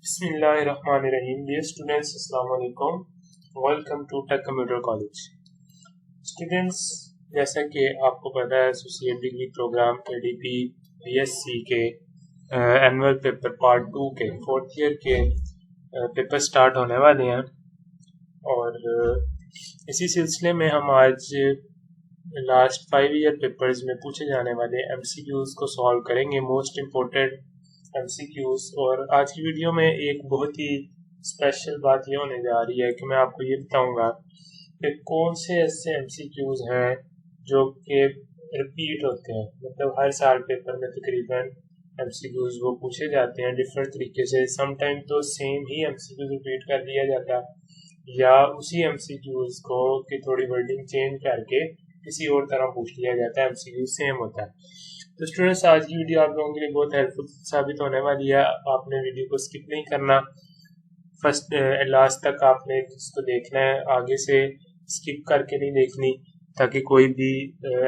Bismillahirrahmanirrahim. Dear students, Assalamu alaikum. Welcome to Tech Computer College. Students, जैसा कि आपको पता है associate degree program ADP BSc के एनुअल पेपर पार्ट 2 के 4th ईयर के पेपर स्टार्ट होने वाले हैं और इसी सिलसिले में हम आज लास्ट 5 ईयर पेपर्स में पूछे जाने वाले MCQs को सॉल्व करेंगे, मोस्ट इम्पोर्टेंट MCQs। और आज की वीडियो में एक बहुत ही स्पेशल बात ये होने जा रही है कि मैं आपको ये बताऊंगा कि कौन से ऐसे MCQs हैं जो कि रिपीट होते हैं, मतलब हर साल पेपर में तकरीबन MCQs वो पूछे जाते हैं डिफरेंट तरीके से। समटाइम तो सेम ही MCQs रिपीट कर दिया जाता है या उसी MCQs को कि थोड़ी वर्डिंग चेंज करके किसी और तरह पूछ लिया जाता है, MCQ सेम होता है। तो स्टूडेंट्स, आज की वीडियो आप लोगों के लिए बहुत हेल्पफुल साबित होने वाली है। आपने वीडियो को स्किप नहीं करना, फर्स्ट लास्ट तक आपने इसको देखना है, आगे से स्किप करके नहीं देखनी ताकि कोई भी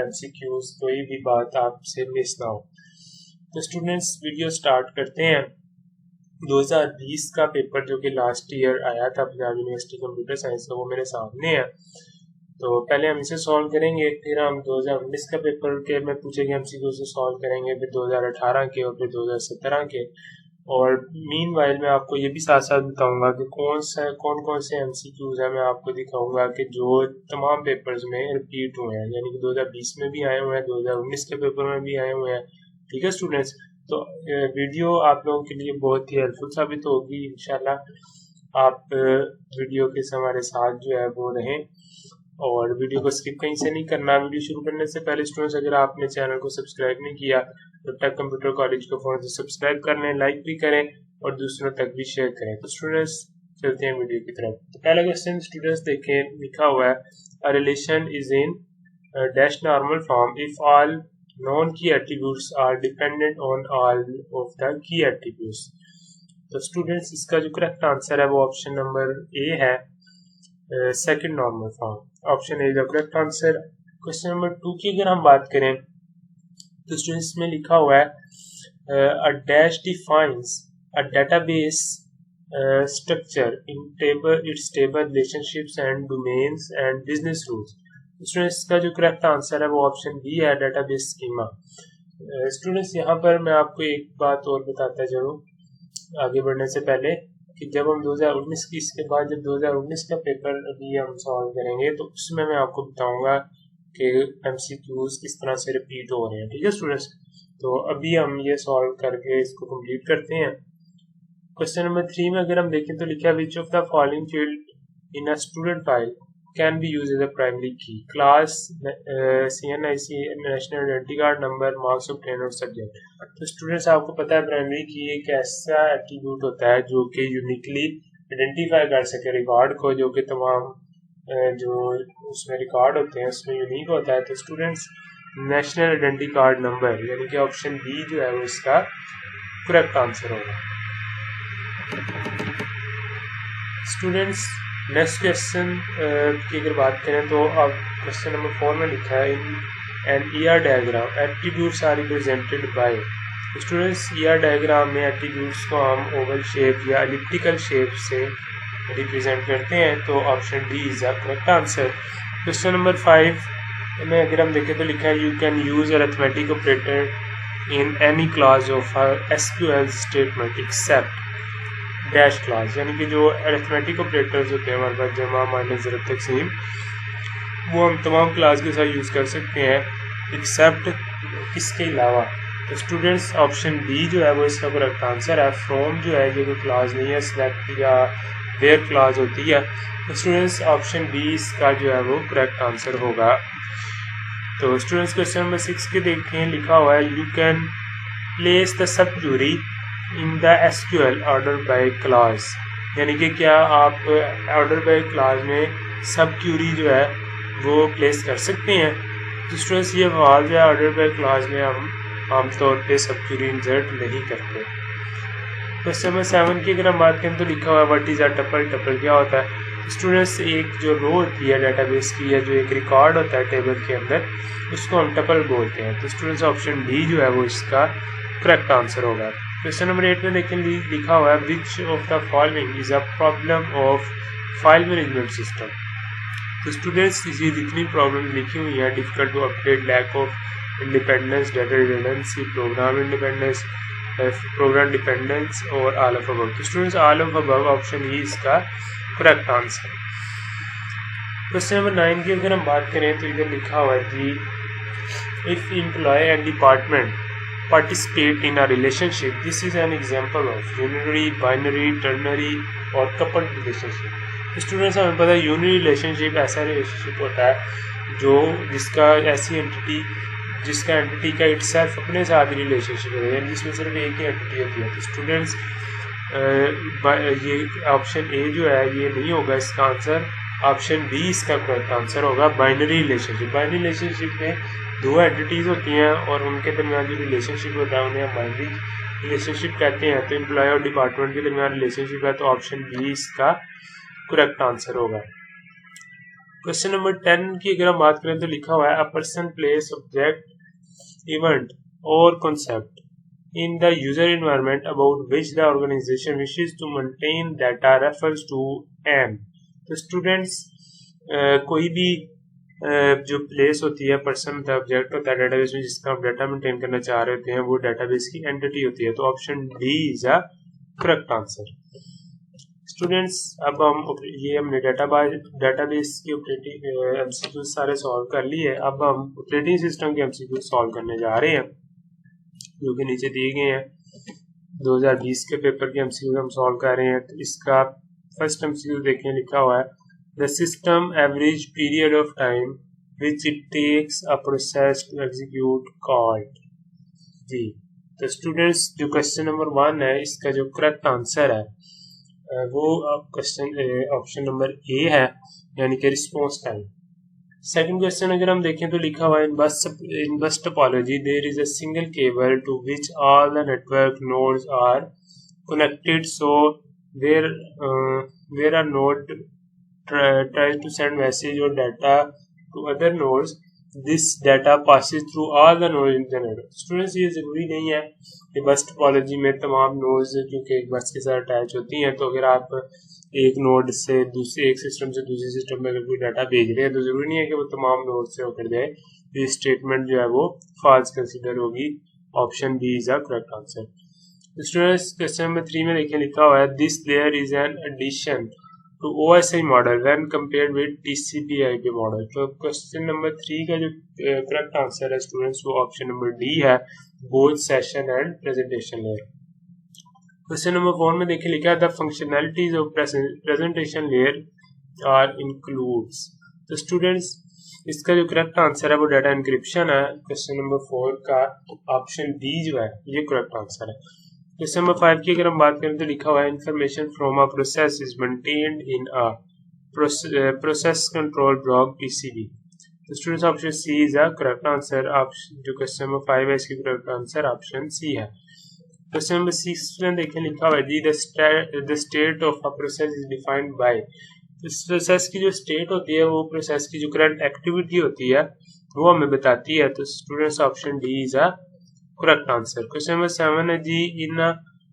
MCQs कोई भी बात आपसे मिस ना हो। तो स्टूडेंट्स, वीडियो स्टार्ट करते हैं। 2020 का पेपर जो कि लास्ट ईयर आया था पंजाब यूनिवर्सिटी कंप्यूटर साइंस का, वो मेरे सामने है। तो पहले हम इसे सॉल्व करेंगे, फिर हम 2019 का पेपर के में पूछे गए MCQ से सॉल्व करेंगे, फिर 2018 के और फिर 2017 के। और मीनवाइल मैं आपको ये भी साथ साथ बताऊंगा कि कौन कौन से MCQs हैं। मैं आपको दिखाऊंगा कि जो तमाम पेपर्स में रिपीट हुए हैं, यानी कि 2020 में भी आए हुए हैं, 2019 के पेपर में भी आए हुए हैं। ठीक है स्टूडेंट्स, तो वीडियो आप लोगों के लिए बहुत ही हेल्पफुल साबित होगी इंशाल्लाह। आप वीडियो के हमारे साथ जो है वो रहें और वीडियो को स्किप कहीं से नहीं करना। वीडियो शुरू करने से पहले स्टूडेंट्स, अगर आपने चैनल को सब्सक्राइब नहीं किया तो टेक कंप्यूटर कॉलेज को फौरन से सब्सक्राइब कर लें, लाइक भी करें और दूसरों तक भी शेयर करें। तो स्टूडेंट्स, चलते हैं वीडियो की तरफ। तो पहला क्वेश्चन स्टूडेंट्स देखें, लिखा हुआ है a relation is in dash normal form if all non key attributes are dependent on all of the key attributes. तो स्टूडेंट्स, इसका जो करेक्ट आंसर है वो ऑप्शन नंबर ए है, second normal form. Option A the correct answer. Question number 2 की अगर हम बात करें तो स्टूडेंट्स में लिखा हुआ है a dash defines a database structure in table it's table relationships and domains and business rules. Students का जो करेक्ट आंसर है वो ऑप्शन बी है, डेटाबेस स्कीमा। स्टूडेंट्स, यहाँ पर मैं आपको एक बात और बताता जरूर आगे बढ़ने से पहले कि जब हम 2019 की इसके बाद जब 2019 का पेपर अभी हम सॉल्व करेंगे तो उसमें मैं आपको बताऊंगा कि MCQs किस तरह से रिपीट हो रहे हैं। ठीक है स्टूडेंट्स, तो अभी हम ये सॉल्व करके इसको कंप्लीट करते हैं। क्वेश्चन नंबर 3 में अगर हम देखें तो लिखा है which of the following field in a student file can be use as a primary key, class, CNIC, national identity card number, marks obtain और सब्जेक्ट। तो स्टूडेंट्स, आपको पता है प्राइमरी की एक ऐसा एट्रीब्यूट होता है जो कि यूनिकली आइडेंटिफाई कर सके रिकॉर्ड को, जो कि तमाम जो उसमें रिकॉर्ड होते हैं उसमें यूनिक होता है। तो students, national identity card number यानी कि ऑप्शन बी जो है वो इसका करेक्ट आंसर होगा। स्टूडेंट्स, नेक्स्ट क्वेश्चन की अगर बात करें तो अब क्वेश्चन नंबर 4 में लिखा है in an ER diagram attributes are represented by. Students, ER diagram में एट्रीब्यूट्स को हम ओवल शेप या एलिप्टिकल शेप से रिप्रेजेंट करते हैं, तो option D is the correct answer. Question number 5 में अगर हम देखें तो लिखा है you can use arithmetic operator in any class of SQL statement except dash class, यानी कि जो अरिथमेटिक ऑपरेटर्स होते हैं हमारे पास जमा, माइनस, ज़रूरत, तक़सीम, वो हम तमाम क्लास के साथ यूज़ कर सकते हैं एक्सेप्ट इसके अलावा। तो स्टूडेंट्स, ऑप्शन बी जो है वो इसका करेक्ट आंसर है। फ्रॉम जो है ये कोई क्लास नहीं है, सिलेक्ट या वेयर क्लास होती है। तो स्टूडेंट्स, ऑप्शन बी इसका जो है वो करेक्ट आंसर होगा। तो स्टूडेंट्स, क्वेश्चन नंबर 6 के देखें, लिखा हुआ है you can place the sub query in the SQL order by class, यानी कि क्या आप ऑर्डर बाय क्लास में सब क्यूरी जो है वो प्लेस कर सकते हैं। तो स्टूडेंट्स, ये सवाल जो है ऑर्डर बाय क्लास में हम आमतौर पे सब क्यूरी इंसर्ट नहीं करते। क्वेश्चन नंबर 7 की अगर हम बात करें तो लिखा हुआ है what is a tuple. Tuple क्या होता है। स्टूडेंट्स, एक जो रो होती है डेटाबेस की या जो एक रिकॉर्ड होता है टेबल के अंदर, उसको हम टपल बोलते हैं। तो स्टूडेंट्स, ऑप्शन डी जो है वो इसका करेक्ट आंसर होगा। क्वेश्चन नंबर 8 में देखें लिखा हुआ है which of the following is a problem of file management system. तो स्टूडेंट्स ये जितनी प्रॉब्लम लिखी हुई है, difficult to update, lack of independence, data redundancy, program independence, program dependence और ऑल ऑफ अबव। तो students all of above option ही इसका करेक्ट आंसर। क्वेश्चन नंबर 9 की अगर हम बात करें तो इधर लिखा हुआ है जी if employee and department participate in a relationship, this is an example of unary, binary, ternary और coupled relationship। तो स्टूडेंट्स हमें पता है यूनिरी रिलेशनशिप ऐसा रिलेशनशिप होता है जो जिसका एंटिटी का इटसेल्फ अपने साथ रिलेशनशिप है, जिसमें सिर्फ एक ही एंटिटी होती है। तो स्टूडेंट्स ये ऑप्शन ए जो है ये नहीं होगा इसका आंसर, ऑप्शन बी इसका करेक्ट आंसर होगा, बाइनरी रिलेशनशिप। बाइनरी रिलेशनशिप में दो एंटिटीज़ होती हैं और उनके दरमियान जो रिलेशनशिप होता है उन्हें हम बाइनरी रिलेशनशिप कहते हैं। तो एम्प्लॉय और डिपार्टमेंट के दरमियान रिलेशनशिप है, तो ऑप्शन बी इसका करेक्ट आंसर होगा। क्वेश्चन नंबर 10 की अगर हम बात करें तो लिखा हुआ है a person, place, object, event और concept in the user environment about which the organization wishes to maintain data refers to an। तो स्टूडेंट्स कोई भी जो प्लेस होती है, पर्सन होता है, ऑब्जेक्ट होता है डेटाबेस में जिसका हम डाटा मेंटेन करना चाह रहे होते हैं, वो डाटाबेस की एंटिटी होती है। तो option D is a correct answer. Students अब हमने डाटाबेस की ऑपरेटिंग एमसीक्यू सारे सॉल्व कर लिए। अब हम ऑपरेटिंग सिस्टम के एमसीक्यू सॉल्व करने जा रहे हैं जो कि नीचे दिए गए हैं। 2020 के पेपर के एमसीक्यू हम सॉल्व कर रहे हैं। तो इसका फर्स्ट एमसीक्यू देखें, लिखा हुआ है the system average period of time which it takes a process to execute called G. तो स्टूडेंट्स जो क्वेश्चन नंबर 1 है इसका जो करेक्ट आंसर है वो क्वेश्चन ऑप्शन नंबर ए है, यानी कि रिस्पॉन्स टाइम। सेकंड क्वेश्चन अगर हम देखें तो लिखा हुआ है in bus topology there is a single cable to which all the network nodes are connected, so where are node tries to send message और data to other nodes, this data passes through all the nodes in the network. Students ये जरूरी नहीं है कि बस topology में तमाम nodes क्योंकि एक बस के साथ अटैच होती हैं, तो अगर आप एक नोड से एक सिस्टम से दूसरे सिस्टम में अगर कोई डाटा भेज रहे हैं तो जरूरी नहीं है कि वो तमाम नोड से होकर जाए। ये स्टेटमेंट जो है वो फॉल्स कंसीडर होगी। Option B is a correct answer. Students question number 3 में देखिए लिखा हुआ है this layer is an addition to OSI model when compared with TCP/IP model. तो क्वेश्चन नंबर 3 का जो करेक्ट आंसर है स्टूडेंट्स वो ऑप्शन नंबर डी है, both session and presentation layer. Question number 4 में देखिए लिखा है the functionalities of presentation layer are includes. तो स्टूडेंट्स इसका जो करेक्ट आंसर है वो डाटा इंक्रिप्शन है। क्वेश्चन नंबर 4 का ऑप्शन बी जो है ये करेक्ट आंसर है। क्वेश्चन नंबर 5 की अगर हम बात करें तो लिखा हुआ है information from a process is maintained in a process control block PCB। तो students option C is a correct answer. जो क्वेश्चन नंबर 5 है इसकी करेक्ट आंसर ऑप्शन सी है। क्वेश्चन नंबर 6 में देखें लिखा हुआ है जी the state of a process is defined by. इस प्रोसेस की जो स्टेट होती है वो प्रोसेस की जो करंट एक्टिविटी होती है वो हमें बताती है। तो students option D is a correct answer. Question number 7 है जी in a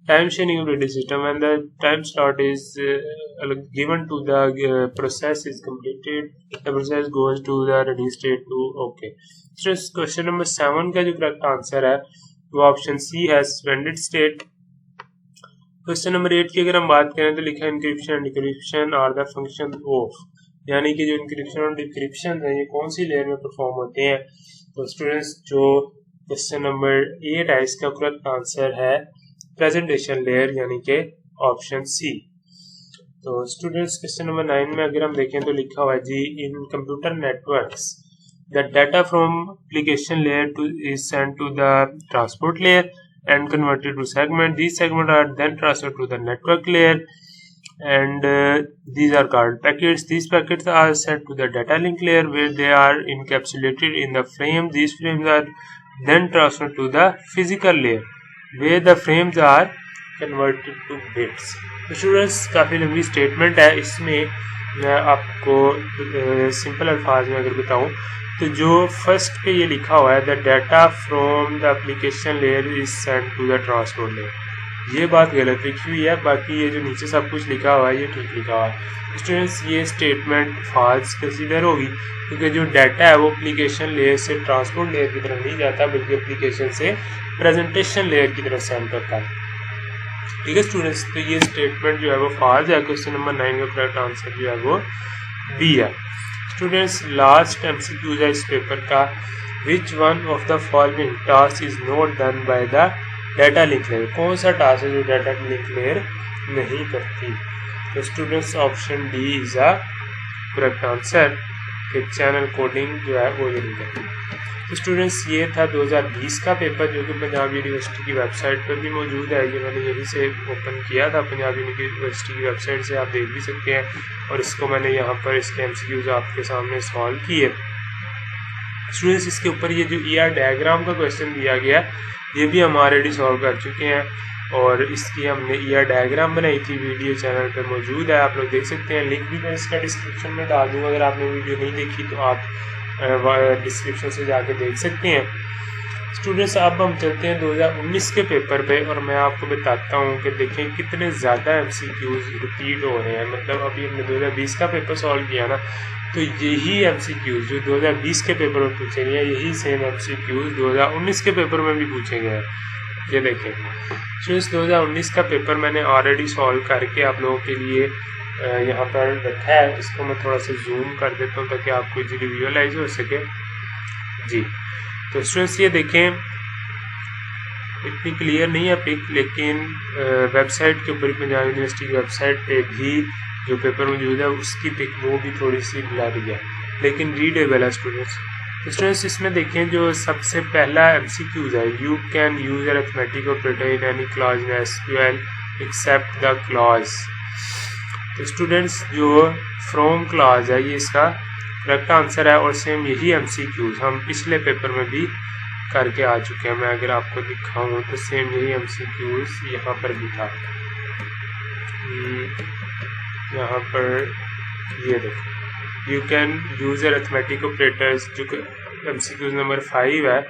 time schedule operating system when the time slot is given to the process is completed the process goes to the ready state to okay. Question number 7 का जो correct answer है वो option C है suspended state. Question number 8 की अगर हम बात करें तो लिखा है encryption and decryption are the function of, यानी कि जो इंक्रिप्शन और डिक्रिप्शन है ये कौन सी लेयर में परफॉर्म होते हैं। तो स्टूडेंट्स जो क्वेश्चन नंबर 8 है इसका करेक्ट आंसर है प्रेजेंटेशन लेयर, यानी कि ऑप्शन सी। तो स्टूडेंट्स क्वेश्चन नंबर 9 में अगर हम देखें तो लिखा हुआ है जी in computer networks the data from application layer is sent to the transport layer and converted to segment. These segments are then transferred to the network layer and these are called packets. These packets are sent to the data link layer where they are encapsulated in the frame. These frames are then transferred to the physical layer where the frames are converted to bits. तो students काफ़ी लंबी statement है, इसमें मैं आपको simple अल्फाज में अगर बताऊँ तो जो फर्स्ट पे ये लिखा हुआ है the data from the application layer is sent to the transport layer, ये बात गलत लिखी हुई है, बाकी ये जो नीचे सब कुछ लिखा हुआ है ये ठीक लिखा हुआ है। स्टूडेंट्स ये स्टेटमेंट फॉल्स कंसीडर होगी क्योंकि जो डाटा है वो एप्लीकेशन लेयर से ट्रांसपोर्ट लेयर की तरफ नहीं जाता बल्कि एप्लीकेशन से प्रेजेंटेशन लेयर की तरफ सेंड करता है। ठीक है स्टूडेंट्स, तो ये स्टेटमेंट जो है वो फॉल्स है। क्वेश्चन नंबर 9 का करेक्ट आंसर जो है वो बी है। स्टूडेंट्स लास्ट एमसीक्यूज है इस पेपर का, which one of the following task is not done by the data link layer. कौन सा टास्क है जो डाटा लिंक लेयर नहीं करती? तो students option D is a correct answer कि चैनल कोडिंग जो है वो ये नहीं करती। तो स्टूडेंट्स ये था 2020 का पेपर जो कि पंजाब यूनिवर्सिटी की वेबसाइट पर भी मौजूद है। ये मैंने यहीं से ओपन किया था, पंजाब यूनिवर्सिटी की वेबसाइट से आप देख भी सकते हैं, और इसको मैंने यहाँ पर इसके एमसीक्यूज आपके सामने सॉल्व किए। स्टूडेंट्स इसके ऊपर ये जो ईआर डायग्राम का क्वेश्चन दिया गया ये भी हम ऑलरेडी सॉल्व कर चुके हैं, और इसकी हमने ईआर डायग्राम बनाई थी, वीडियो चैनल पर मौजूद है, आप लोग देख सकते हैं। लिंक भी मैं इसका डिस्क्रिप्शन में डाल दूँगा, अगर आपने वीडियो नहीं देखी तो आप डिस्क्रिप्शन से जाके देख सकते हैं। स्टूडेंट्स अब हम चलते हैं 2019 के पेपर पे, और मैं आपको बताता हूँ कि देखें कितने ज़्यादा एमसीक्यूज रिपीट हो रहे हैं। मतलब अभी हमने 2020 का पेपर सॉल्व किया ना, तो यही एमसीक्यूज जो 2020 के पेपर में पूछे गए हैं यही सेम एमसीक्यूज 2019 के पेपर में भी पूछे गए हैं। ये देखें स्टूडेंट्स 2019 का पेपर मैंने ऑलरेडी सॉल्व करके आप लोगों के लिए यहाँ पर रखा है। इसको मैं थोड़ा सा जूम कर देता हूँ ताकि आपको इजीली विजुअलाइज हो सके जी। तो स्टूडेंट्स ये देखें इतनी क्लियर नहीं है पिक, लेकिन वेबसाइट के ऊपर पंजाब यूनिवर्सिटी की वेबसाइट पे भी जो पेपर मौजूद है उसकी पिक वो भी थोड़ी सी ब्लरी है, लेकिन रीडेबल है स्टूडेंट्स। तो स्टूडेंट्स इसमें देखें जो सबसे पहला एमसीक्यूज है, you can use arithmetic operator in any clause in SQL except the clause. तो स्टूडेंट्स जो फ्रॉम क्लॉज है ये इसका करेक्ट आंसर है, और सेम यही एमसीक्यूज हम पिछले पेपर में भी करके आ चुके हैं। मैं अगर आपको दिखाऊं तो सेम यही एमसीक्यूज यहाँ पर भी था। यहाँ पर ये देखो you can use arithmetic operators, जो एमसीक्यूज नंबर 5 है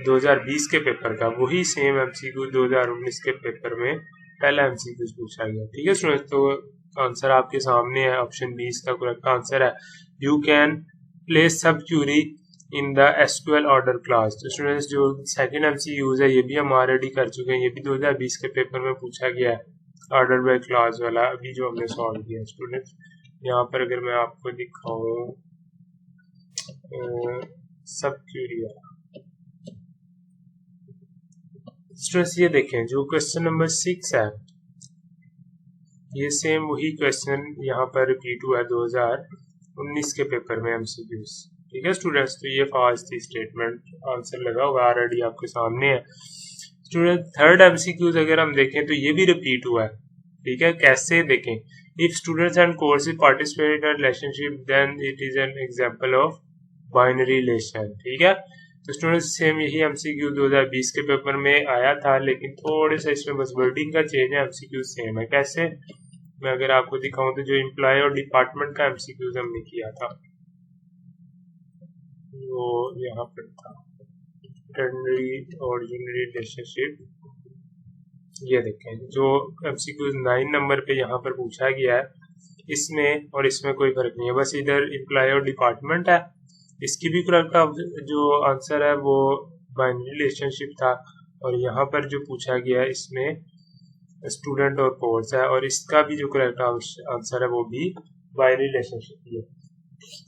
2020 के पेपर का, वही सेम एमसीक्यूज 2019 के पेपर में पहला एमसीक्यूज पूछा गया। ठीक है स्टूडेंट्स, तो आंसर आपके सामने है, ऑप्शन बी इसका करेक्ट आंसर है। You can place sub query in the SQL order clause. तो स्टूडेंट्स जो सेकंड एमसीक्यूज है ये भी हम ऑलरेडी कर चुके हैं, ये भी 2020 के पेपर में पूछा गया है, ऑर्डर बाय क्लास वाला अभी जो हमने सॉल्व किया। स्टूडेंट्स यहाँ पर अगर मैं आपको दिखाऊं सब क्यूरी वाला, स्टूडेंट्स ये देखें जो क्वेश्चन नंबर 6 है ये सेम वही क्वेश्चन यहाँ पर रिपीट हुआ है 2019 के पेपर में एमसीक्यूज। ठीक है स्टूडेंट्स, तो ये फॉल्स थी स्टेटमेंट, आंसर लगा हुआ ऑलरेडी आपके सामने है। स्टूडेंट थर्ड एमसीक्यूज अगर हम देखें तो ये भी रिपीट हुआ है। ठीक है, कैसे देखें, if students and courses participate in relationship then it is an example of binary relation. ठीक है, तो स्टूडेंट्स सेम यही एमसीक्यू 2020 के पेपर में आया था, लेकिन थोड़े सा इसमें बस वर्डिंग का चेंज है, एमसीक्यू सेम है। कैसे, मैं अगर आपको दिखाऊं तो जो एम्प्लॉय और डिपार्टमेंट का एमसीक्यूज हमने किया था वो यहाँ पर था टेंडरी और यूनिटरी रिलेशनशिप। ये देखें जो एमसीक्यूज 9 नंबर पे यहाँ पर पूछा गया है इसमें और इसमें कोई फर्क नहीं है, बस इधर एम्प्लॉय और डिपार्टमेंट है। इसकी भी करेक्ट जो आंसर है वो बाइनरी रिलेशनशिप था, और यहाँ पर जो पूछा गया है इसमें स्टूडेंट और कोर्स है, और इसका भी जो करेक्ट आंसर है वो भी बाइनरी रिलेशनशिप ही है।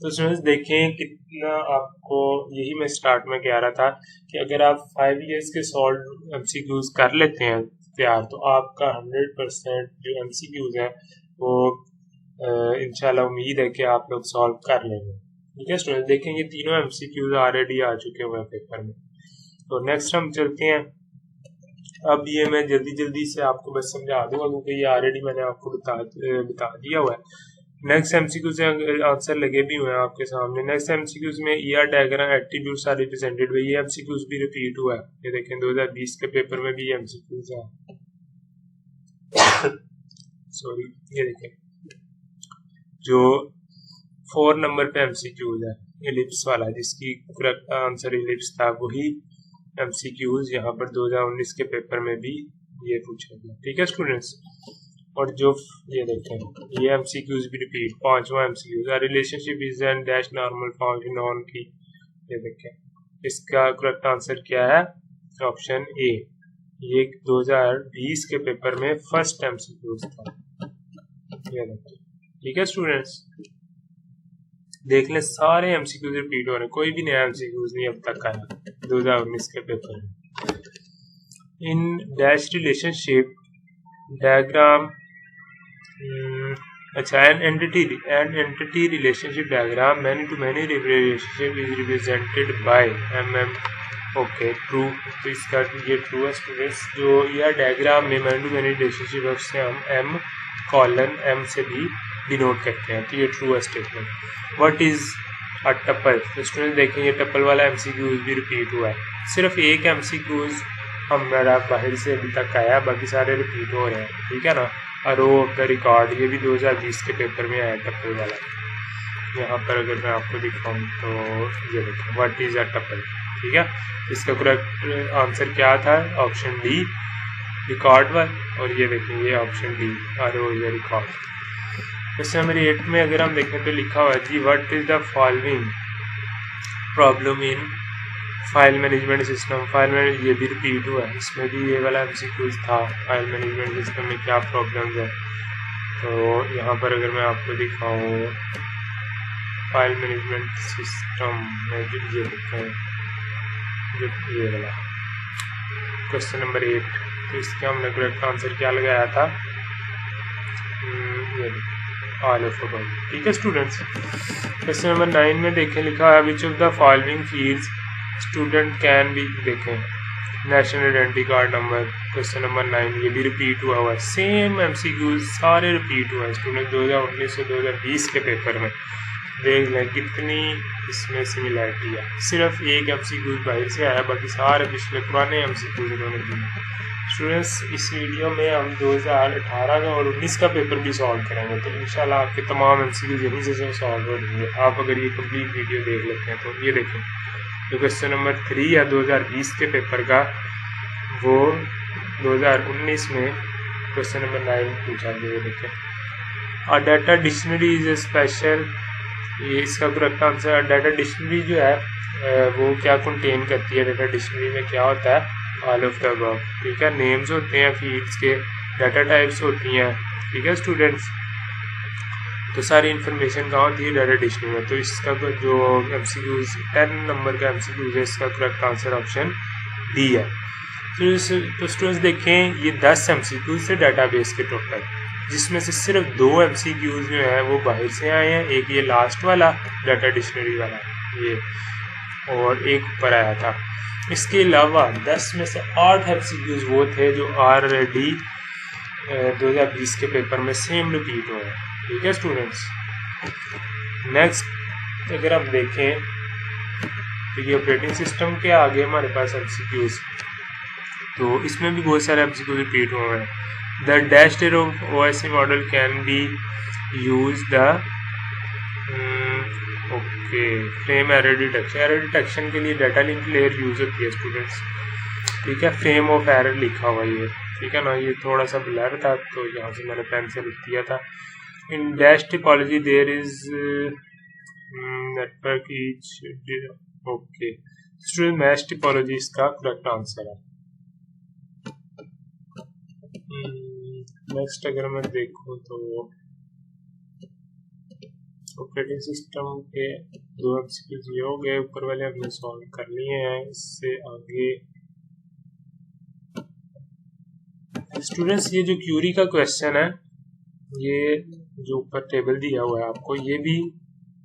तो स्टूडेंट्स देखें कितना आपको, यही मैं स्टार्ट में कह रहा था कि अगर आप 5 इयर्स के सॉल्व एमसीक्यूज कर लेते हैं तैयार, तो आपका 100% जो एमसीक्यूज है वो इंशाल्लाह उम्मीद है कि आप लोग सॉल्व कर लेंगे। ठीक है स्टूडेंट्स, देखें ये तीनों एमसीक्यूज ऑलरेडी आ चुके हुए हैं पेपर में। तो नेक्स्ट हम चलते हैं, अब ये मैं जल्दी से आपको बस समझा दूंगा क्योंकि ये ऑलरेडी मैंने आपको बता दिया हुआ है। नेक्स्ट एमसीक्यू से आंसर लगे भी हुए हैं आपके सामने। नेक्स्ट एमसीक्यूज में ER diagram attributes are represented by, ये एमसीक्यूज भी रिपीट हुआ है। ये देखें 2020 के पेपर में भी एमसीक्यूज है सॉरी, ये देखें जो 4 नंबर पे एमसीक्यूज है एलिप्स वाला, जिसकी करेक्ट आंसर एलिप्स था, वही एमसीक्यूज यहाँ पर 2019 के पेपर में भी ये पूछा गया, ठीक है स्टूडेंट्स। और जो ये देखें ये एमसीक्यूज भी रिपीट, पांचवा MCQs relationship is an dash normal function on की, ये देखें इसका करेक्ट आंसर क्या है, ऑप्शन ए। ये 2020 के पेपर में फर्स्ट एमसीक्यूज था, ये देखें, ठीक है स्टूडेंट्स। देख लें सारे एमसीक्यूज रिपीट हो रहे हैं, कोई भी नया एमसीक्यूज नहीं अब तक आया 2019 के पेपर में। इन डैश रिलेशनशिप डायग्राम, अच्छा an entity relationship diagram many to many relationship is represented by M okay true. तो इसका ये ट्रू है स्टूडेंट्स। जो यह डायग्राम में मैनी टू मैनी रिलेशनशिप है उससे हम M से भी डिनोट करते हैं, तो ये ट्रू है statement. What is a tuple, तो स्टूडेंट देखें ये टपल वाला एमसीक्यूज भी रिपीट हुआ है, सिर्फ एक एमसीक्यूज हमारा बाहर से अभी तक आया, बाकी सारे रिपीट हो रहे हैं, ठीक है ना। रो ऑफ द रिकॉर्ड ये भी 2020 के पेपर में आया टपल वाला। यहाँ पर अगर मैं आपको दिखाऊँ तो ये देखो व्हाट इज अ टपल, ठीक है। इसका करेक्ट आंसर क्या था, ऑप्शन डी रिकॉर्ड वन, और ये देखिए ये ऑप्शन डी रो या रिकॉर्ड। क्वेश्चन नंबर 8 में अगर हम देखें तो लिखा हुआ है जी what is the following problem in file management system. File manage ये भी रिपीट हुआ है, इसमें भी ये वाला एमसीक्यूज था, फाइल मैनेजमेंट सिस्टम में क्या प्रॉब्लम्स है। तो यहाँ पर अगर मैं आपको दिखाऊँ फाइल मैनेजमेंट सिस्टम में ये देखें ये वाला क्वेश्चन नंबर 8, तो इसके हमने करेक्ट आंसर क्या लगाया था, ये ऑल ऑफ अबव, ठीक है स्टूडेंट्स। क्वेश्चन नंबर 9 में देखें लिखा है which of the following fields student can भी, देखें national identity card number, question number 9 ये भी रिपीट हुआ है, सेम एमसीक्यूज सारे रिपीट हुआ है स्टूडेंट 2019 से 2020 के पेपर में। देख लें कितनी इसमें सिमिलैरिटी है, सिर्फ एक एमसीक्यूज बाहर से आया, बाकी सारे पिछले पुराने एमसीक्यूज इन्होंने दिए। स्टूडेंट्स इस वीडियो में हम 2018 का और 19 का पेपर भी सॉल्व करेंगे, तो इंशाल्लाह आपके तमाम एमसीक्यूज यहीं से सॉल्व हो जाएंगे आप अगर ये कंप्लीट वीडियो देख लेते हैं। तो ये देखें जो क्वेश्चन नंबर 3 या 2020 के पेपर का, वो 2019 में क्वेश्चन नंबर 9 पूछा गया। देखें और data dictionary is a special, ये इसका करेक्ट आंसर। डाटा डिक्शनरी जो है वो क्या कंटेन करती है, डाटा डिक्शनरी में क्या होता है, ऑल ऑफ द अबव, ठीक है। नेम्स होते हैं फील्ड्स के, डाटा टाइप्स होती हैं, ठीक है स्टूडेंट्स। तो सारी इन्फॉर्मेशन कहाँ होती है, डाटा डिक्शनरी में। तो इसका जो एमसीक्यूज 10 नंबर का एमसीक्यूज है, इसका करेक्ट आंसर ऑप्शन डी है। तो स्टूडेंट्स देखें ये 10 एमसीक्यूज से डाटाबेस के टोटल, जिसमें से सिर्फ 2 एमसीक्यूज जो है वो बाहर से आए हैं, एक ये लास्ट वाला डाटा डिक्शनरी वाला ये, और एक ऊपर आया था। इसके अलावा 10 में से 8 एमसीक्यूज वो थे जो ऑलरेडी 2020 के पेपर में सेम रिपीट हुए हैं, ठीक है स्टूडेंट्स। नेक्स्ट अगर हम देखें तो ये ऑपरेटिंग सिस्टम के आगे हमारे पास एमसीक्यूज, तो इसमें भी बहुत सारे एमसीक्यूज रिपीट हुए हैं। The dash of OSI model can be use the okay frame error detection. Error detection के लिए डाटा लिंक लेयर यूज होती है स्टूडेंट्स, ठीक है। फ्रेम ऑफ एरर लिखा हुआ ये, ठीक है ना, ये थोड़ा सा ब्लर था तो यहाँ से मैंने पेन से लिख दिया था। In dash topology there is network each, okay student mesh topology इसका करेक्ट आंसर है। नेक्स्ट अगर मैं देखूँ तो ऑपरेटिंग सिस्टम के 2 एमसीक्यूज ये हो गए, ऊपर वाले हमने सॉल्व कर लिए हैं। इससे आगे स्टूडेंट्स ये जो क्यूरी का क्वेश्चन है, ये जो ऊपर टेबल दिया हुआ है आपको, ये भी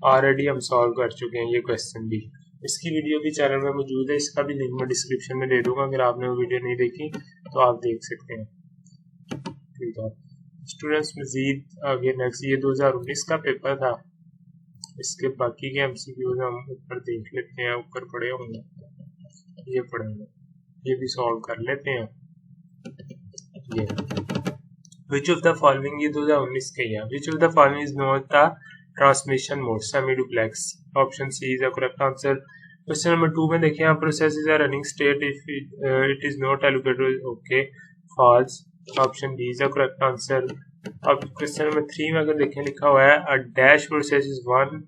ऑलरेडी हम सॉल्व कर चुके हैं, ये क्वेश्चन भी। इसकी वीडियो भी चैनल में मौजूद है, इसका भी लिंक मैं डिस्क्रिप्शन में दे दूंगा, अगर आपने वो वीडियो नहीं देखी तो आप देख सकते हैं, ठीक है स्टूडेंट्स। मजीद आगे नेक्स्ट ये 2019 का पेपर था, इसके बाकी के एमसीक्यूज हम ऊपर देख लेते हैं, ऊपर पड़े होंगे, ये पड़े होंगे, ये भी सॉल्व कर लेते हैं। ये विच ऑफ द फॉलोइंग, ये 2019 के ही है, which of the following is not the transmission mode semi duplex, option C is the correct answer. Question number 2 में देखिए यहाँ process is a running state if it is not allocated, okay false, option B is the correct answer. अब question number 3 में अगर देखें लिखा हुआ है a dash process is one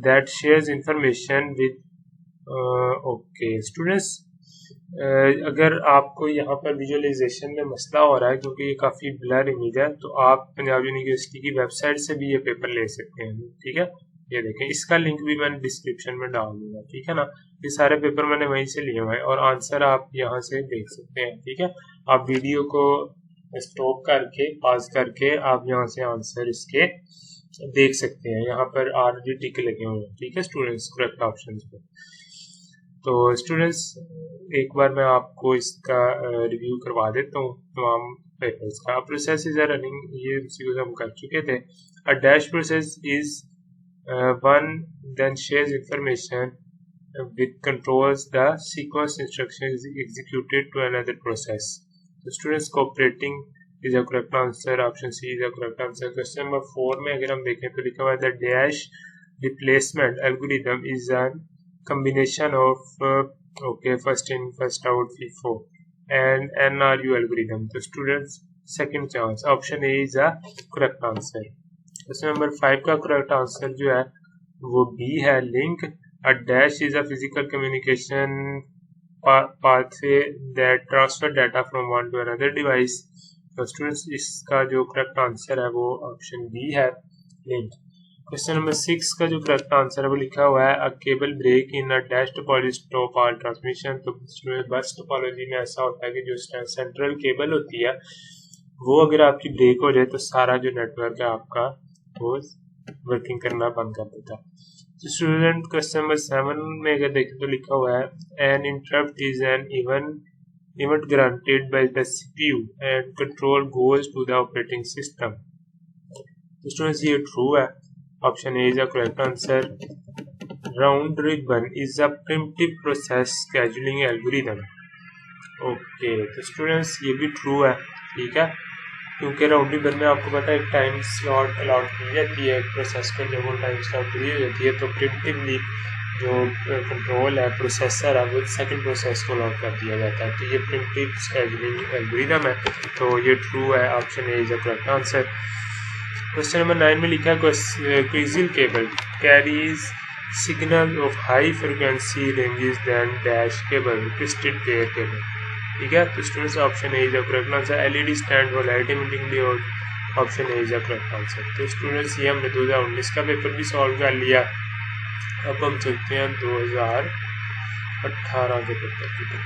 that shares information with okay students, अगर आपको यहाँ पर विजुअलाइजेशन में मसला हो रहा है क्योंकि ये काफ़ी ब्लर इमेज है, तो आप पंजाब यूनिवर्सिटी की वेबसाइट से भी ये पेपर ले सकते हैं। ठीक है, ये देखें, इसका लिंक भी मैंने डिस्क्रिप्शन में डाल दूंगा। ठीक है ना, ये सारे पेपर मैंने वहीं से लिए हुए हैं और आंसर आप यहाँ से देख सकते हैं। ठीक है, आप वीडियो को स्टॉप करके पॉज करके आप यहाँ से आंसर इसके देख सकते हैं। यहाँ पर ऑलरेडी टिक लगे हुए हैं। ठीक है स्टूडेंट्स, करेक्ट ऑप्शन पे। तो स्टूडेंट्स, एक बार मैं आपको इसका रिव्यू करवा देता हूँ तमाम पेपर्स का। प्रोसेस इज रनिंग, ये उसी हम कर चुके थे। A dash process is one then shares information with controls the sequence instruction is executed to another process. The students cooperating is a correct answer. Option C is a correct answer. Question number 4 में अगर हम देखें तो लिखा हुआ है the dash replacement algorithm is a combination of okay first in first out FIFO and NRU algorithm. So students second chance option A is a correct answer. Question number 5 का correct answer जो है वो B है link. A dash is a physical communication pathway that transfer data from one to another device. तो students इसका जो correct answer है वो option B है link. Question number 6 का जो correct answer है वो लिखा हुआ है a cable break in a dash topology stop all transmission. तो बस टोपोलॉजी में ऐसा होता है कि जो सेंट्रल केबल होती है वो अगर आपकी ब्रेक हो जाए तो सारा जो नेटवर्क है आपका वो वर्किंग करना बंद कर देता है। स्टूडेंट क्वेश्चन नंबर 7 में अगर देखें तो लिखा हुआ है an interrupt is an event granted by the CPU and control goes to the operating system. Students ये ट्रू है, option A is the correct answer. Round ribbon is a primitive process scheduling algorithm. Okay, तो students ये भी true है। ठीक है, क्योंकि round ribbon में आपको पता है एक टाइम स्लॉट अलाउट की जाती है प्रोसेस को, जब वो टाइम स्लॉट पूरी हो जाती है तो प्रिमिटिवली जो कंट्रोल है प्रोसेसर है वो सेकंड प्रोसेस को लॉक कर दिया जाता है। तो ये प्रिमिटिव शेड्यूलिंग एल्गोरिथम है, तो ये ट्रू है, option A is the correct answer. Question number 9 में लिखा है coaxial cable carries signal of high frequency ranges than dash cable twisted pair cable. ठीक है, तो students option A is the correct answer. LED stand for light emitting diode, option A is the correct answer. तो students ये हमने 2019 का paper भी solve कर लिया। अब हम चलते हैं 2018 के पेपर की तरफ।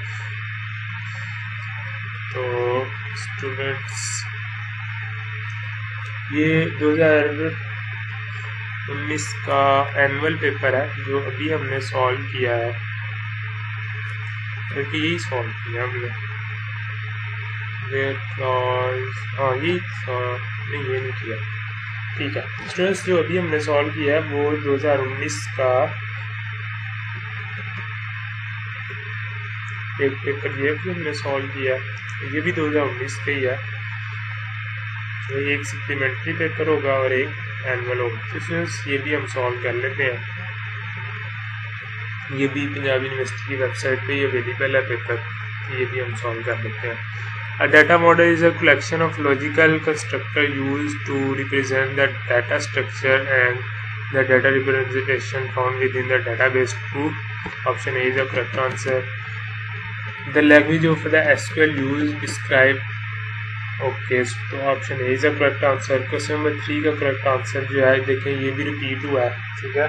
तो स्टूडेंट्स ये 2019 का एनुअल पेपर है जो अभी हमने सॉल्व किया है, क्योंकि यही सॉल्व किया हमने। हाँ ये नहीं किया। ठीक है स्टूडेंट्स, जो अभी हमने सॉल्व किया है वो 2019 का एक पेपर ये भी हमने सॉल्व किया, ये भी 2019 का ही है। तो एक सप्लीमेंट्री पेपर होगा और एक एनुअल होगा। तो स्टूडेंट्स ये भी हम सॉल्व कर लेते हैं। ये भी पंजाब यूनिवर्सिटी की वेबसाइट पे अवेलेबल है पेपर, ये भी हम सॉल्व कर लेते हैं। A data model is a collection of logical constructor used to represent the data structure and the data representation found within the database. True, option A is the correct answer. The language of the SQL used describe okay, तो option A is the correct answer. Question number 3 का correct answer जो है देखें ये भी repeat हुआ है। ठीक है,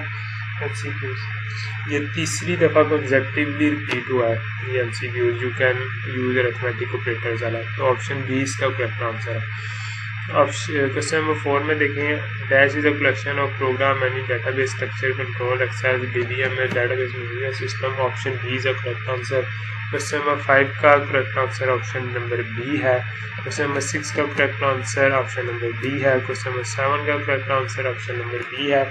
ये तीसरी दफ़ा कंसेक्टिवली रिपीट हुआ है ये MCQs. You can use arithmetic operators वाला, तो ऑप्शन बी इसका करेक्ट आंसर है। क्वेश्चन नंबर 4 में देखें dash is a collection of program any database structure control access DBMS database management system, option B is the correct answer. Question number 5 का correct answer option number B है। Question number 6 का correct answer option number B है। Question number 7 का correct answer option number B है।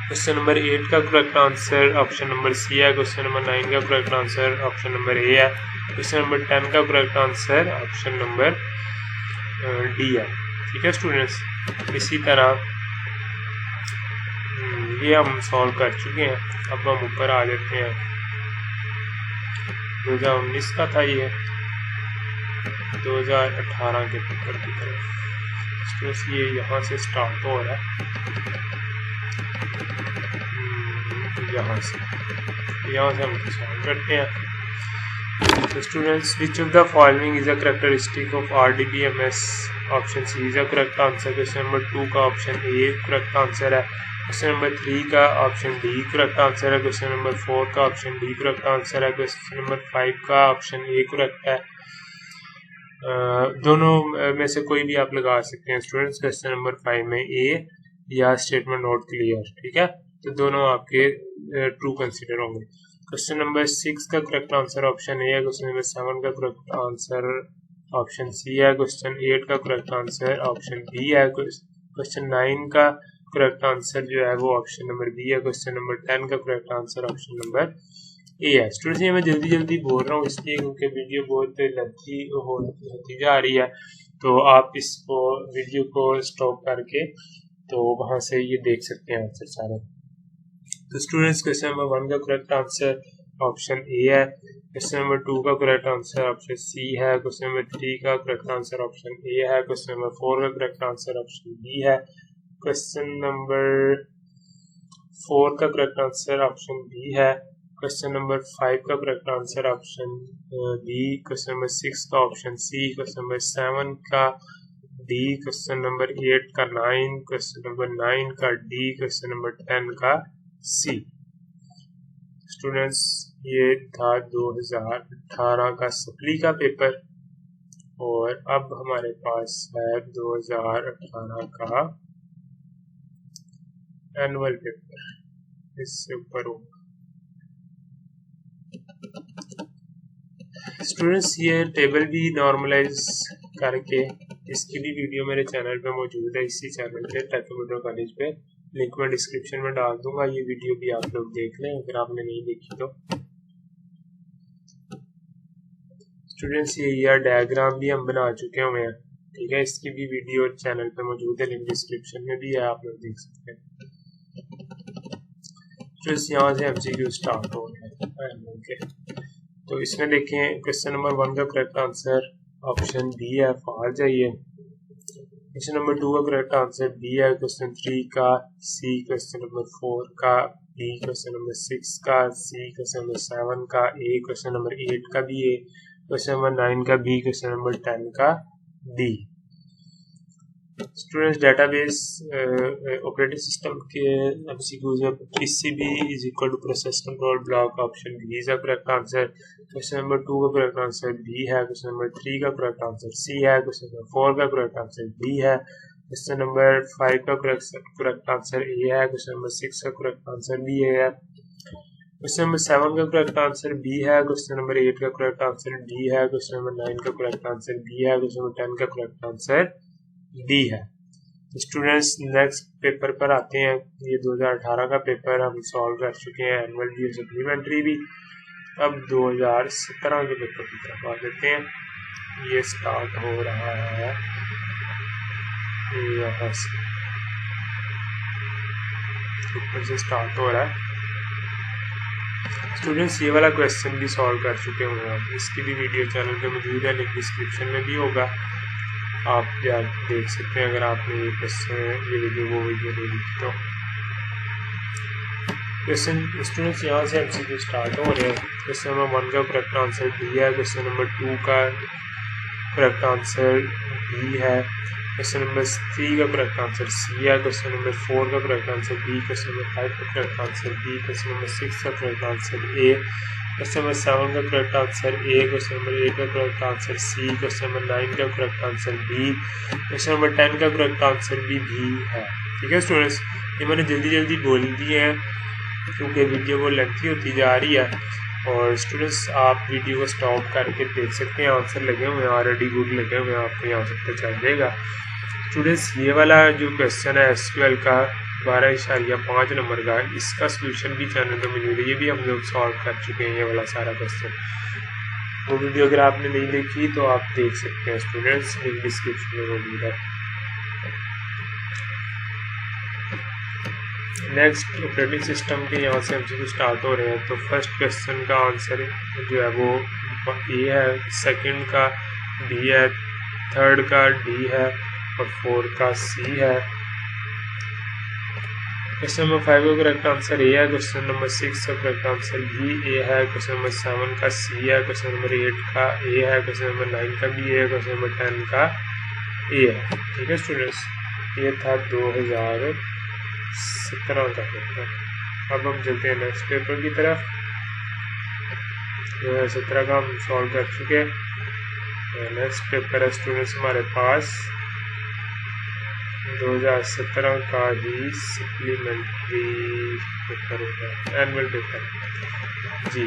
Question number 8 का correct answer option number C है। Question number 9 का correct answer option number A है। Question number 10 का correct answer option number D है। ठीक है स्टूडेंट्स, इसी तरह ये हम सॉल्व कर चुके हैं। अब हम ऊपर आ जाते हैं, 2019 का था ये। 2018 के पेपर की तरफ। स्टूडेंट्स ये यहाँ से स्टार्ट हो रहा है, यहाँ से हम सॉल्व करते हैं। तो students, which of the following is a characteristic of RDBMS? Option C is a correct answer. Question number 2 का ऑप्शन ए करेक्ट आंसर है। क्वेश्चन नंबर 3 का ऑप्शन डी करेक्ट आंसर है। क्वेश्चन नंबर 4 का option D correct answer है। Question number 5 का option A correct है। दोनों में से कोई भी आप लगा सकते हैं स्टूडेंट्स। क्वेश्चन नंबर 5 में ए या स्टेटमेंट नॉट क्लियर, ठीक है, तो दोनों आपके ट्रू कंसीडर होंगे। क्वेश्चन नंबर 6 का करेक्ट आंसर ऑप्शन ए है। क्वेश्चन नंबर 7 का करेक्ट आंसर ऑप्शन सी है। क्वेश्चन 8 का करेक्ट आंसर ऑप्शन बी है। क्वेश्चन 9 का करेक्ट आंसर जो है वो ऑप्शन नंबर बी है। क्वेश्चन नंबर 10 का correct answer option number A है। स्टूडेंट्स, ये मैं जल्दी बोल रहा हूँ इसलिए क्योंकि वीडियो बहुत लंबी होती जा रही है, तो आप इसको वीडियो को स्टॉप करके तो वहाँ से ये देख सकते हैं आंसर सारे। तो स्टूडेंट्स, क्वेश्चन नंबर 1 का करेक्ट आंसर ऑप्शन ए है। क्वेश्चन नंबर 2 का करेक्ट आंसर ऑप्शन सी है। क्वेश्चन नंबर 3 का करेक्ट आंसर ऑप्शन ए है। क्वेश्चन नंबर 4 का करेक्ट आंसर ऑप्शन बी है। क्वेश्चन नंबर 4 का करेक्ट आंसर ऑप्शन बी है। क्वेश्चन नंबर 5 का correct answer option B. Question number 6 का ऑप्शन सी। क्वेश्चन नंबर 7 का डी। क्वेश्चन नंबर 8 का 9। Question number 9 का डी। क्वेश्चन नंबर 10 का सी। स्टूडेंट्स, ये था 2018 का सप्ली का पेपर और अब हमारे पास है 2018 का एनुअल पेपर। इससे ऊपर होगा स्टूडेंट्स, ये टेबल भी नॉर्मलाइज करके इसकी भी वीडियो मेरे चैनल पे मौजूद है। इसी चैनल पे टेक कंप्यूटर कॉलेज पे लिंक में डिस्क्रिप्शन में डाल दूंगा। ये वीडियो भी आप लोग देख लें अगर आपने नहीं देखी तो। स्टूडेंट्स, ये ईयर डायग्राम भी हम बना चुके हुए हैं, ठीक है, इसकी भी वीडियो चैनल पे मौजूद है, लिंक डिस्क्रिप्शन में भी है, आप लोग देख सकते हैं। स्टूडेंट्स, यहाँ से MCQ स्टार्ट हो गया है, ओके। तो इसमें देखें, क्वेश्चन नंबर 1 का करेक्ट आंसर ऑप्शन बी है, फार जाइए। क्वेश्चन नंबर 2 का करेक्ट आंसर बी है। क्वेश्चन 3 का सी। क्वेश्चन नंबर 4 का बी। क्वेश्चन नंबर 6 का सी। क्वेश्चन नंबर 7 का ए। क्वेश्चन नंबर 8 का भी ए। क्वेश्चन नंबर 9 का बी। क्वेश्चन नंबर 10 का D. Students, database operating system के MCQs में PCB is equal to process control block, option B is the correct answer. Question number 2 का correct answer B है। Question number 3 का correct answer सी है। Question number 4 का correct answer D है। Question number 5 का correct answer ए है। Question number 6 का correct answer B है। क्वेश्चन नंबर 7 का करेक्ट आंसर बी है। क्वेश्चन नंबर 8 का करेक्ट आंसर डी है। क्वेश्चन नंबर 9 का करेक्ट आंसर बी है। क्वेश्चन नंबर 10 का करेक्ट आंसर डी है। स्टूडेंट्स, नेक्स्ट पेपर पर आते हैं। ये 2018 का पेपर हम सॉल्व कर चुके हैं, एनुअल भी और सप्लीमेंट्री भी। अब 2017 के पेपर की तरफ आ जाते हैं। ये स्टार्ट हो रहा है यहाँ से, ऊपर से स्टार्ट हो रहा है। स्टूडेंट्स, ये वाला क्वेश्चन भी सॉल्व कर चुके होंगे आप, इसकी भी वीडियो चैनल पे मौजूद है, लिंक डिस्क्रिप्शन में भी होगा, आप या देख सकते हैं अगर आपने ये वीडियो नहीं देखी तो। क्वेश्चन स्टूडेंट्स, यहाँ से MCQ स्टार्ट हो रहे हैं। क्वेश्चन नंबर 1 का करेक्ट आंसर बी है। क्वेश्चन नंबर 2 का करेक्ट आंसर बी है। क्वेश्चन नंबर 3 का करेक्ट आंसर सी है। क्वेश्चन नंबर 4 का correct answer B. Question number 5 का correct answer B. Question number 6 का correct answer A. Question number 7 का correct answer A. Question number 8 का correct answer C. Question number 9 का correct answer B. Question number 10 का correct answer भी है। ठीक है स्टूडेंट्स, ये मैंने जल्दी बोल दिए हैं क्योंकि वीडियो वो लेंथी होती जा रही है। और स्टूडेंट्स, आप वीडियो को स्टॉप करके देख सकते हैं, आंसर लगे हुए हैं, ऑलरेडी गुड लगे हुए हैं, आपको यहाँ से पता चल जाएगा। स्टूडेंट्स, ये वाला जो क्वेश्चन है SQL का 12.5 नंबर का, इसका सोल्यूशन भी चैनल पे मौजूद है, ये भी हम लोग सॉल्व कर चुके हैं, ये वाला सारा क्वेश्चन। वो वीडियो अगर आपने नहीं देखी तो आप देख सकते हैं स्टूडेंट्स, लिंक डिस्क्रिप्शन में मौजूद है। नेक्स्ट, ऑपरेटिंग सिस्टम के यहाँ से हमसे स्टार्ट हो रहे हैं। तो फर्स्ट क्वेश्चन का आंसर जो है वो ए है, सेकंड का डी है, थर्ड का डी है और फोर्थ का सी है। क्वेश्चन नंबर 5 का करेक्ट आंसर ए है। क्वेश्चन नंबर 6 का करेक्ट आंसर भी ए है। क्वेश्चन नंबर 7 का सी है। क्वेश्चन नंबर 8 का ए है। क्वेश्चन नंबर 9 का भी ए है। क्वेश्चन नंबर 10 का ए है। ठीक है स्टूडेंट्स, ये था 2017 का पेपर। अब हम चलते हैं नेक्स्ट पेपर की तरफ। 2017 का हम सॉल्व कर चुके हैं। नेक्स्ट पेपर है स्टूडेंट्स हमारे पास 2017 का ही सप्लीमेंट्री पेपर होता है, एनुअल पेपर जी।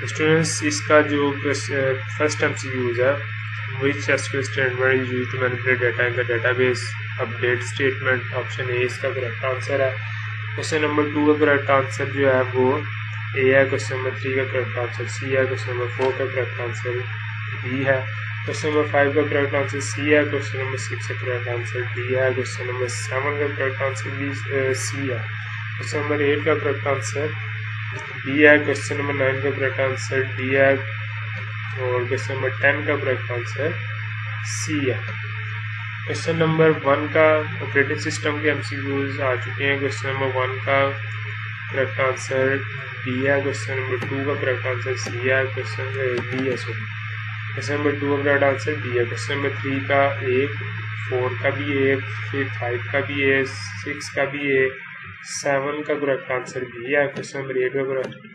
स्टूडेंट्स इसका जो फर्स्ट एमसीक्यूज है, which SQL statement is used to manipulate data in the database, update statement, option A इसका करेक्ट आंसर है। क्वेश्चन नंबर 2 का करेक्ट आंसर जो है वो ए है। क्वेश्चन नंबर 3 का करेक्ट आंसर सी है। क्वेश्चन नंबर 4 का करेक्ट आंसर बी है। क्वेश्चन नंबर 5 का करेक्ट आंसर सी है। क्वेश्चन नंबर 6 का करेक्ट आंसर डी है। क्वेश्चन नंबर 7 का करेक्ट आंसर भी सी है। क्वेश्चन नंबर 8 का करेक्ट आंसर बी है। क्वेश्चन नंबर 9 का करेक्ट आंसर डी है और क्वेश्चन नंबर 10 का करेक्ट आंसर सी है। क्वेश्चन नंबर 1 का ऑपरेटिंग सिस्टम के एमसीक्यूज आ चुके हैं। क्वेश्चन नंबर 1 का करेक्ट आंसर डी है। क्वेश्चन नंबर 2 का करेक्ट आंसर सी है। क्वेश्चन डी है सॉरी। क्वेश्चन नंबर 2 का करेक्ट आंसर डी है। क्वेश्चन नंबर 3 का ए, 4 का भी ए, फिर 5 का भी ए, 6 का भी ए, 7 का करेक्ट आंसर बी है। क्वेश्चन नंबर 8 का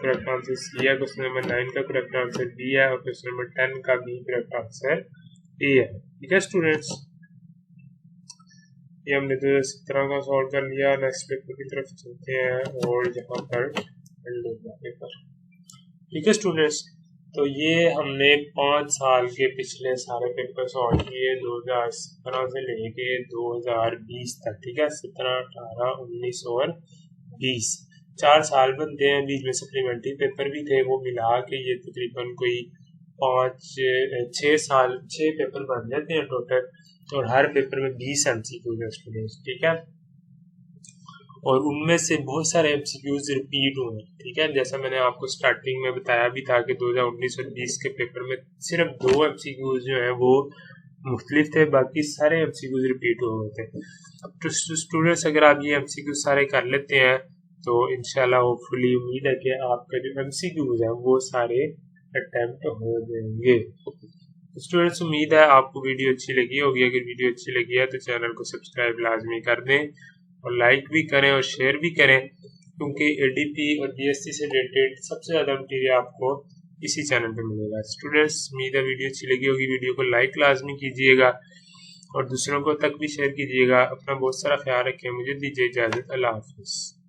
करेक्ट आंसर सी है। क्वेश्चन नंबर 9 का करेक्ट आंसर डी है और क्वेश्चन नंबर 10 का भी करेक्ट आंसर ए है। ठीक है स्टूडेंट्स, ये हमने 2017 का सॉल्व कर लिया। नेक्स्ट पेपर की तरफ चलते हैं और यहाँ पर पेपर। ठीक है स्टूडेंट्स, तो ये हमने 5 साल के पिछले सारे पेपर सॉल्व किए 2017 से लेके 2020 तक। ठीक है, 17, 18, 19 और 20 4 साल बनते हैं। बीच में सप्लीमेंट्री पेपर भी थे, वो मिला के ये तकरीबन कोई 6 पेपर बन जाते हैं टोटल और हर पेपर में 20 एमसीक्यूज है स्टूडेंट्स। ठीक है, और उनमें से बहुत सारे एमसीक्यूज रिपीट हुए हैं। ठीक है, जैसा मैंने आपको स्टार्टिंग में बताया भी था कि 2019 और 20 के पेपर में सिर्फ 2 एमसीक्यूज जो है वो मुख्तलिफ थे, बाकी सारे एमसीक्यूज रिपीट हुए थे। तो स्टूडेंट्स अगर आप ये एमसीक्यूज सारे कर लेते हैं तो इंशाल्लाह होपफुली उम्मीद है कि आपका जो एमसीक्यूज है वो सारे अटेम्प्ट हो जाएंगे। स्टूडेंट्स उम्मीद है आपको वीडियो अच्छी लगी होगी। अगर वीडियो अच्छी लगी है तो चैनल को सब्सक्राइब लाजमी कर दें और लाइक भी करें और शेयर भी करें, क्योंकि एडीपी और बीएससी से रिलेटेड सबसे ज़्यादा मटीरियल आपको इसी चैनल पे मिलेगा। स्टूडेंट्स उम्मीद है वीडियो अच्छी लगी होगी। वीडियो को लाइक लाजमी कीजिएगा और दूसरों को तक भी शेयर कीजिएगा। अपना बहुत सारा ख्याल रखें। मुझे दीजिए इजाज़त। अल्लाह हाफिज़।